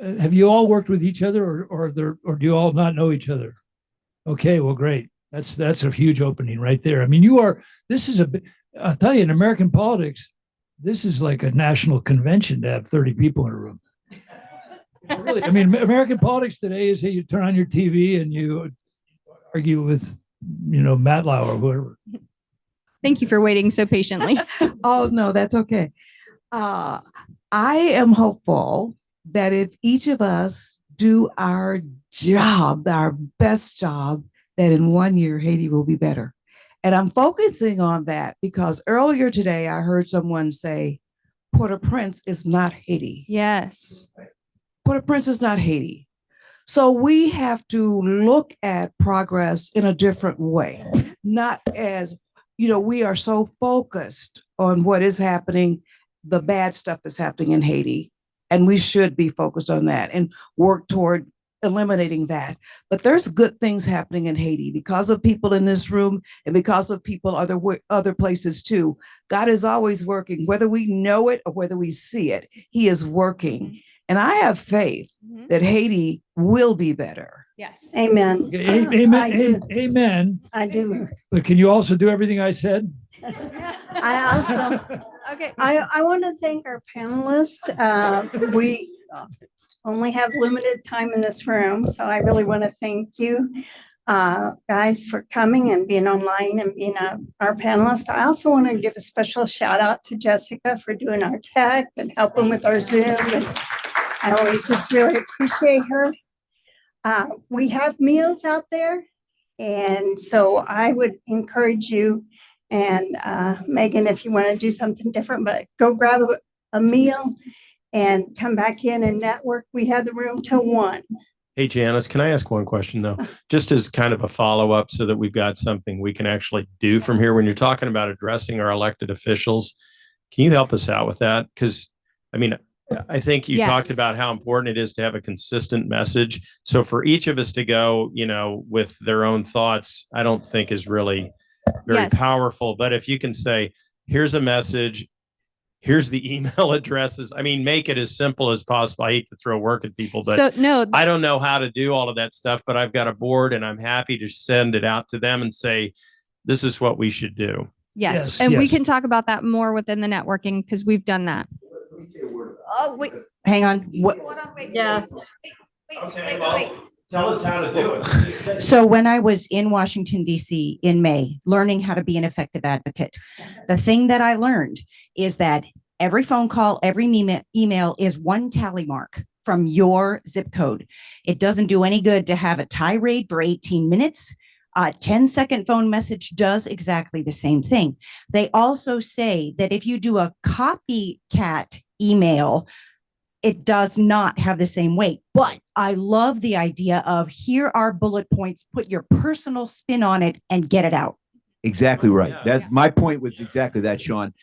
Have you all worked with each other, or do you all not know each other? Okay, well, great. That's a huge opening right there. I mean, I'll tell you, in American politics, this is like a national convention to have 30 people in a room. Really, I mean, American politics today is, hey, you turn on your TV and you argue with, Matlow or whoever. Thank you for waiting so patiently. Oh, no, that's okay. I am hopeful that if each of us do our job, our best job, that in 1 year, Haiti will be better. And I'm focusing on that because earlier today, I heard someone say, Port-au-Prince is not Haiti. Yes. Port-au-Prince is not Haiti. So we have to look at progress in a different way, not as, we are so focused on what is happening, the bad stuff that's happening in Haiti, and we should be focused on that and work toward eliminating that. But there's good things happening in Haiti because of people in this room and because of people other places too. God is always working, whether we know it or whether we see it, he is working. And I have faith that Haiti will be better. Yes. Amen. Okay, I amen. do. Amen. I do. But can you also do everything I said? I also, Okay. I want to thank our panelists. We only have limited time in this room, so I really want to thank you guys for coming and being online and being our panelists. I also want to give a special shout out to Jessica for doing our tech and helping with our Zoom. And we just really appreciate her. We have meals out there, and so I would encourage you and Megan, if you want to do something different, but go grab a meal and come back in and network. We have the room till 1. Hey, Janice, can I ask one question though? Just as kind of a follow-up so that we've got something we can actually do from here. When you're talking about addressing our elected officials, can you help us out with that? Because I think you talked about how important it is to have a consistent message. So for each of us to go, with their own thoughts, I don't think is really very powerful. But if you can say, here's a message, here's the email addresses. Make it as simple as possible. I hate to throw work at people, but I don't know how to do all of that stuff, but I've got a board and I'm happy to send it out to them and say, this is what we should do. Yes. And we can talk about that more within the networking because we've done that. Let me say a word. Oh, wait. Hang on. What? Hold on, wait. Yeah. Wait. Tell us how to do it. So when I was in Washington, D.C. in May, learning how to be an effective advocate, the thing that I learned is that every phone call, every email is one tally mark from your zip code. It doesn't do any good to have a tirade for 18 minutes A 10-second phone message does exactly the same thing. They also say that if you do a copycat email, it does not have the same weight. But I love the idea of here are bullet points, put your personal spin on it and get it out. Exactly right. Yeah. That's my point was exactly that, Sean.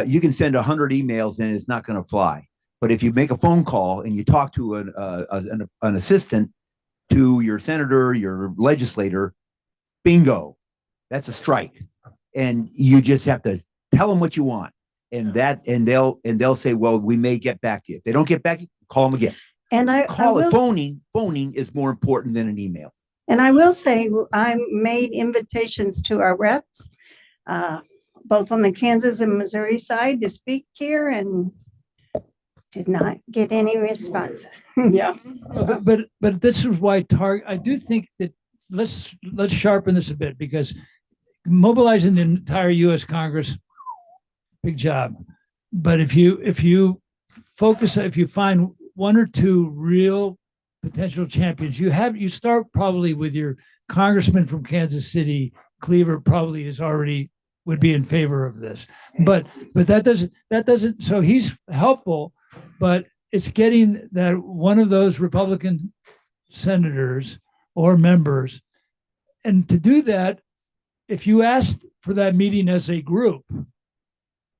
You can send 100 emails and it's not going to fly. But if you make a phone call and you talk to an assistant to your senator, your legislator, bingo, that's a strike. And you just have to tell them what you want. And they'll say, well, we may get back to you. If they don't get back to you, call them again. And I Call it. will, Phoning is more important than an email. and I will say, I made invitations to our reps, both on the Kansas and Missouri side to speak here and did not get any response. Yeah. But this is why I do think that let's sharpen this a bit, because mobilizing the entire U.S. Congress, big job. But if you find one or two real potential champions, you start probably with your congressman from Kansas City. Cleaver probably would be in favor of this, but that doesn't. So he's helpful, but it's getting that one of those Republican senators or members, and to do that, if you ask for that meeting as a group,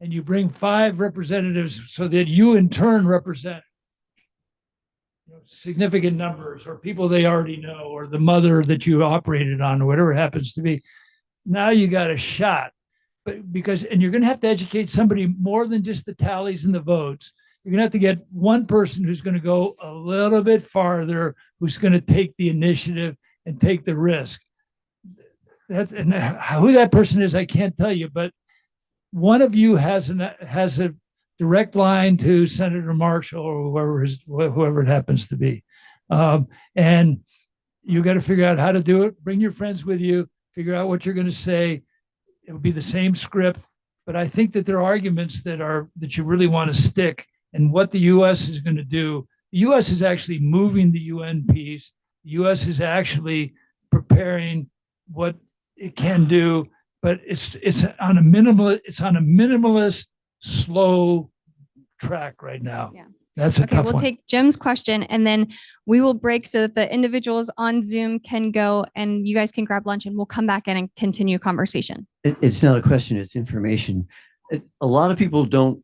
and you bring 5 representatives, so that you in turn represent significant numbers or people they already know, or the mother that you operated on, or whatever it happens to be. Now you got a shot, but and you're going to have to educate somebody more than just the tallies and the votes. You're going to have to get one person who's going to go a little bit farther, who's going to take the initiative and take the risk. And who that person is, I can't tell you, but one of you has a direct line to Senator Marshall or whoever it happens to be. And you got to figure out how to do it. Bring your friends with you, figure out what you're going to say. It will be the same script, but I think that there are arguments that you really want to stick, and what the U.S. is going to do. The U.S. is actually moving the UN piece. The U.S. is actually preparing what it can do, but it's on a minimalist, slow track right now. Yeah. That's a Okay, tough we'll one. take Jim's question and then we will break so that the individuals on Zoom can go and you guys can grab lunch, and we'll come back in and continue conversation. It's not a question, it's information. A lot of people don't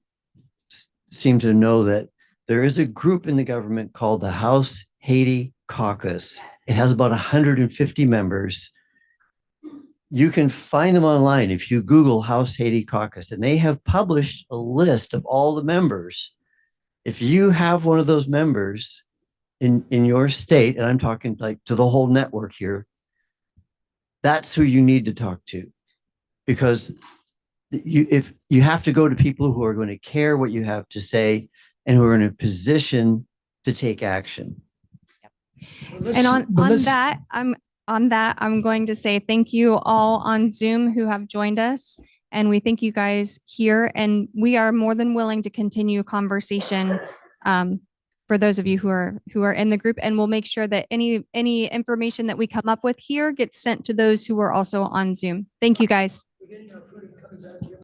seem to know that there is a group in the government called the House Haiti Caucus. It has about 150 members. You can find them online if you Google House Haiti Caucus, and they have published a list of all the members. If you have one of those members in your state, and I'm talking like to the whole network here, that's who you need to talk to, because if you have to go to people who are going to care what you have to say and who are in a position to take action. And on that, I'm going to say thank you all on Zoom who have joined us. And we thank you guys here. And we are more than willing to continue conversation for those of you who are in the group. And we'll make sure that any information that we come up with here gets sent to those who are also on Zoom. Thank you guys.